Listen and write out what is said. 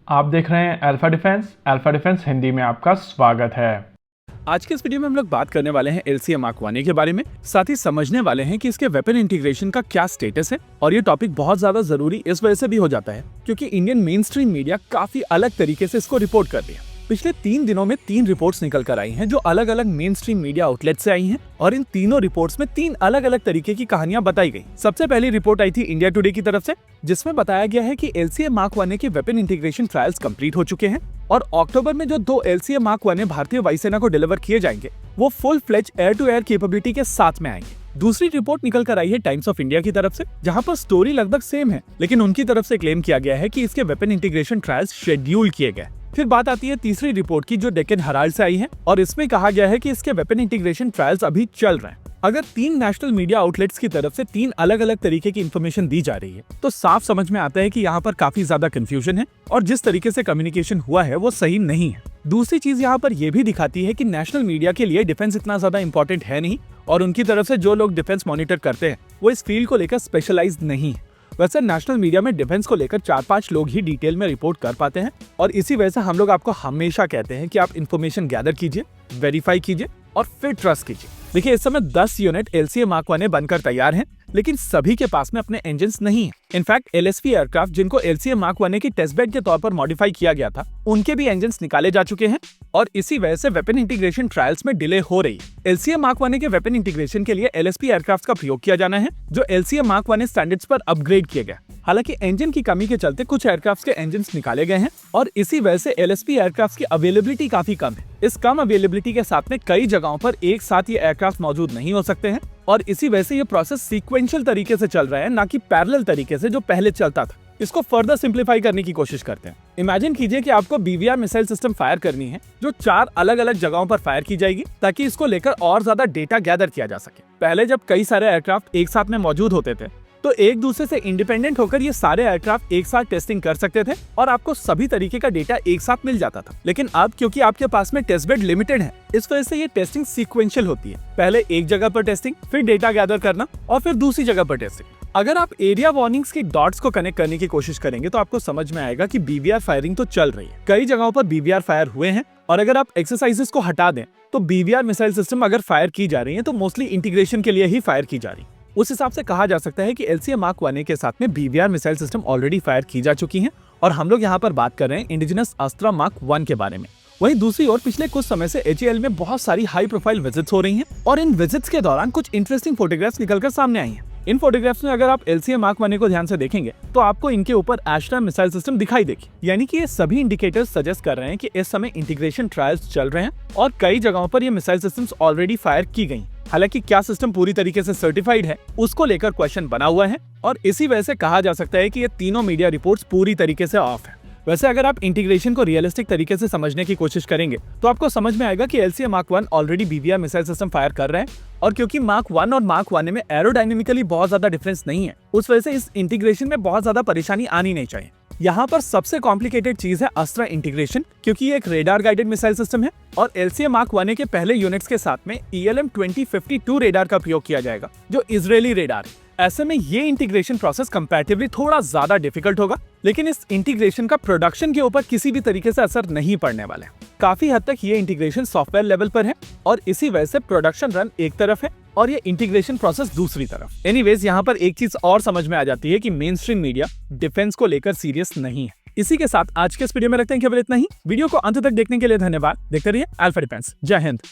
आप देख रहे हैं अल्फा डिफेंस हिंदी में आपका स्वागत है। आज के इस वीडियो में हम लोग बात करने वाले हैं LCA Mark 1 के बारे में, साथ ही समझने वाले हैं कि इसके वेपन इंटीग्रेशन का क्या स्टेटस है। और ये टॉपिक बहुत ज्यादा जरूरी इस वजह से भी हो जाता है क्योंकि इंडियन मेन स्ट्रीम मीडिया काफी अलग तरीके से इसको रिपोर्ट कर रही है। पिछले 3 दिनों में 3 रिपोर्ट्स निकल कर आई हैं जो अलग अलग मेन स्ट्रीम मीडिया आउटलेट से आई हैं और इन तीनों रिपोर्ट्स में 3 अलग अलग तरीके की कहानियां बताई गई। सबसे पहली रिपोर्ट आई थी इंडिया टुडे की तरफ से, जिसमें बताया गया है कि LCA Mark 1 के वेपन इंटीग्रेशन ट्रायल्स कंप्लीट हो चुके हैं और अक्टूबर में जो 2 LCA Mark 1 भारतीय वायुसेना को डिलीवर किए जाएंगे वो full fledge air to air capability के साथ में आएंगे। दूसरी रिपोर्ट निकल कर आई है टाइम्स ऑफ इंडिया की तरफ से, जहां पर स्टोरी लगभग सेम है, लेकिन उनकी तरफ से क्लेम किया गया है कि इसके वेपन इंटीग्रेशन ट्रायल्स शेड्यूल किए गए। फिर बात आती है तीसरी रिपोर्ट की जो डेक्कन हेराल्ड से आई है और इसमें कहा गया है कि इसके वेपन इंटीग्रेशन ट्रायल्स अभी चल रहे हैं। अगर 3 नेशनल मीडिया आउटलेट्स की तरफ से 3 अलग अलग तरीके की इन्फॉर्मेशन दी जा रही है तो साफ समझ में आता है कि यहाँ पर काफी ज्यादा कंफ्यूजन है और जिस तरीके से कम्युनिकेशन हुआ है वो सही नहीं है। दूसरी चीज यहाँ पर यह भी दिखाती है कि नेशनल मीडिया के लिए डिफेंस इतना ज्यादा इंपॉर्टेंट है नहीं और उनकी तरफ से जो लोग डिफेंस मॉनिटर करते हैं वो इस फील्ड को लेकर स्पेशलाइज्ड नहीं है। वैसे नेशनल मीडिया में डिफेंस को लेकर 4-5 लोग ही डिटेल में रिपोर्ट कर पाते हैं और इसी वजह से हम लोग आपको हमेशा कहते हैं कि आप इन्फॉर्मेशन गैदर कीजिए, वेरीफाई कीजिए और फिर ट्रस्ट कीजिए। देखिए, इस समय 10 यूनिट LCA Mark 1 बनकर तैयार हैं, लेकिन सभी के पास में अपने इंजन्स नहीं है। इनफैक्ट LSP एयरक्राफ्ट जिनको LCA Mark 1 की टेस्ट बेड के तौर पर मॉडिफाई किया गया था उनके भी इंजन्स निकाले जा चुके हैं और इसी वजह से वेपन इंटीग्रेशन ट्रायल्स में डिले हो रही है। LCA Mark 1 के वेपन इंटीग्रेशन के लिए LSP एयरक्राफ्ट का प्रयोग किया जाना है जो LCA Mark 1 स्टैंडर्ड्स पर अपग्रेड किए गए। हालांकि इंजन की कमी के चलते कुछ एयरक्राफ्ट के इंजन्स निकाले गए हैं और इसी वजह से LSP एयरक्राफ्ट की अवेलेबिलिटी काफी कम है। इस कम अवेलेबिलिटी के साथ में कई जगहों पर एक साथ ये एयरक्राफ्ट मौजूद नहीं हो सकते हैं और इसी वजह से ये प्रोसेस सीक्वेंशियल तरीके से चल रहा है, ना कि पैरेलल तरीके से जो पहले चलता था। इसको फर्दर सिंप्लीफाई करने की कोशिश करते हैं। इमेजिन कीजिए कि आपको BVR मिसाइल सिस्टम फायर करनी है जो 4 अलग अलग जगहों पर फायर की जाएगी ताकि इसको लेकर और ज्यादा डेटा गैदर किया जा सके। पहले जब कई सारे एयरक्राफ्ट एक साथ में मौजूद होते थे तो एक दूसरे से इंडिपेंडेंट होकर ये सारे एयरक्राफ्ट एक साथ टेस्टिंग कर सकते थे और आपको सभी तरीके का डेटा एक साथ मिल जाता था। लेकिन अब क्योंकि आपके पास में टेस्ट बेड लिमिटेड है, इस वजह से ये टेस्टिंग सीक्वेंशियल होती है। पहले एक जगह पर टेस्टिंग, फिर डेटा गैदर करना और फिर दूसरी जगह पर टेस्टिंग। अगर आप एरिया वार्निंग्स के डॉट्स को कनेक्ट करने की कोशिश करेंगे तो आपको समझ में आएगा कि BVR फायरिंग तो चल रही है, कई जगहों पर BVR फायर हुए हैं और अगर आप एक्सरसाइजेस को हटा दें तो BVR मिसाइल सिस्टम अगर फायर की जा रही है तो मोस्टली इंटीग्रेशन के लिए ही फायर की जा रही है। उस हिसाब से कहा जा सकता है कि LCA Mark 1 के साथ में BVR missile system already fire की जा चुकी हैं और हम लोग यहाँ पर बात कर रहे हैं इंडिजिनस अस्त्रा Mark 1 के बारे में। वहीं दूसरी ओर पिछले कुछ समय से HAL में बहुत सारी हाई प्रोफाइल विजिट्स हो रही हैं और इन विजिट्स के दौरान कुछ इंटरेस्टिंग फोटोग्राफ्स निकलकर सामने आई हैं। इन फोटोग्राफ्स में अगर आप LCA Mark 1 को ध्यान से देखेंगे तो आपको इनके ऊपर एस्ट्रा मिसाइल सिस्टम दिखाई देगी, यानी कि ये सभी इंडिकेटर्स सजेस्ट कर रहे हैं कि इस समय इंटीग्रेशन ट्रायल्स चल रहे हैं और कई जगहों पर ये मिसाइल सिस्टम्स ऑलरेडी फायर की गई। हालांकि क्या सिस्टम पूरी तरीके से सर्टिफाइड है उसको लेकर क्वेश्चन बना हुआ है और इसी वजह से कहा जा सकता है कि ये तीनों मीडिया रिपोर्ट्स पूरी तरीके से ऑफ है। वैसे अगर आप इंटीग्रेशन को रियलिस्टिक तरीके से समझने की कोशिश करेंगे तो आपको समझ में आएगा कि LCA Mark 1 already BVR missile system fire कर रहे हैं और क्योंकि Mark 1 और Mark 1 में एरोडायनेमिकली बहुत ज्यादा डिफरेंस नहीं है, उस वजह से इस इंटीग्रेशन में बहुत ज्यादा परेशानी आनी नहीं चाहिए। यहाँ पर सबसे कॉम्प्लिकेटेड चीज है अस्त्रा इंटीग्रेशन, क्योंकि ये एक रेडार गाइडेड मिसाइल सिस्टम है और LCA Mark 1 के पहले यूनिट्स के साथ में ELM 2052 रेडार का प्रयोग किया जाएगा जो इजरायली रेडार है। ऐसे में ये इंटीग्रेशन प्रोसेस कंपैरेटिवली थोड़ा ज्यादा डिफिकल्ट होगा, लेकिन इस इंटीग्रेशन का प्रोडक्शन के ऊपर किसी भी तरीके से असर नहीं पड़ने वाला है। काफी हद तक ये इंटीग्रेशन सॉफ्टवेयर लेवल पर है और इसी वजह से प्रोडक्शन रन एक तरफ है और ये इंटीग्रेशन प्रोसेस दूसरी तरफ। एनीवेज, यहाँ पर एक चीज और समझ में आ जाती है कि मेन स्ट्रीम मीडिया डिफेंस को लेकर सीरियस नहीं है। इसी के साथ आज के इस वीडियो में रखते हैं केवल इतना ही। वीडियो को अंत तक देखने के लिए धन्यवाद। देखते रहिए अल्फा डिफेंस। जय हिंद।